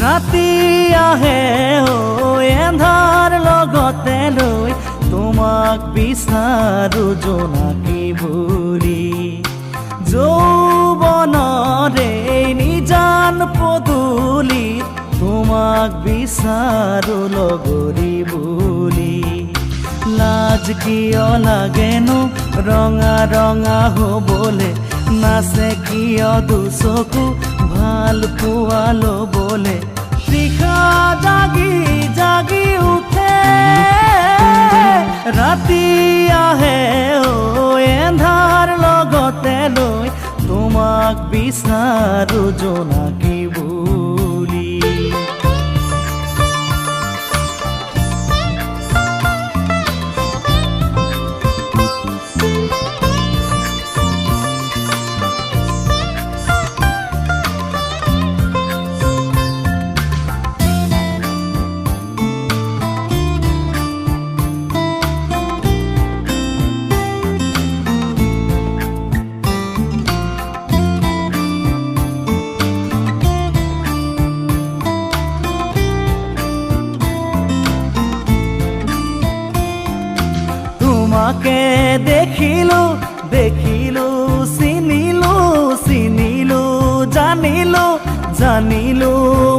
ৰাতি আহে এন্ধাৰ লগতে লৈ তোমাক বিচাৰো জোনাকী বুলি যৌৱনৰে নিজান পদূলি তোমাক বিচাৰো লগৰী বুলি লাজ কিয় লাগেনো ৰঙা ৰঙা হ'বলে নাচে কিয় দুচকু ভাল পোৱা ল'বলে তৃষা জাগি জাগি উঠে ৰাতি আহে এন্ধাৰ লগতে লৈ তোমাক বিচাৰো জোনাকী বুলি তোমাকে দেখিলো দেখিলো চিনিলো চিনিলো জানিলো জানিলো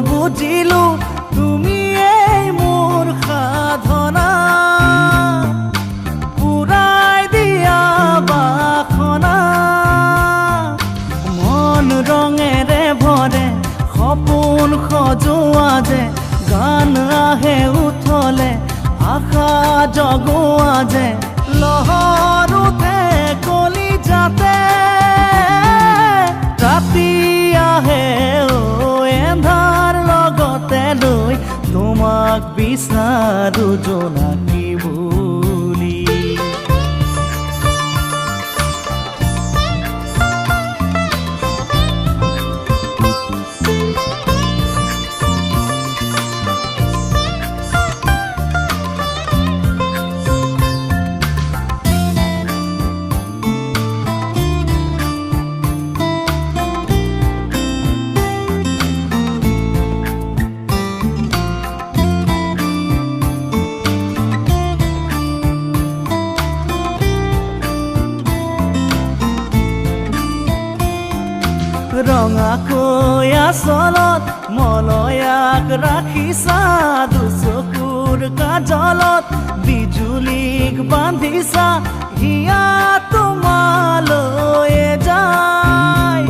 বুজিলো তুমি এই মোৰ সাধনা পুৰাই দিয়া বাসনা মন ৰঙেৰে ভৰে সপোন সজোৱা যে গান আহে উঠলে আশা জগোৱা যে লহৰ উঠে কলিজাতে ৰাতি আহে এন্ধাৰ লগতে লৈ তোমাক বিচাৰো জোনাকী বুলি ৰঙাকৈ আচলত মলয়াক ৰাখিছা দুচকুৰ কাজলত বিজুলীক বান্ধিছা হিয়া তোমালৈ যায়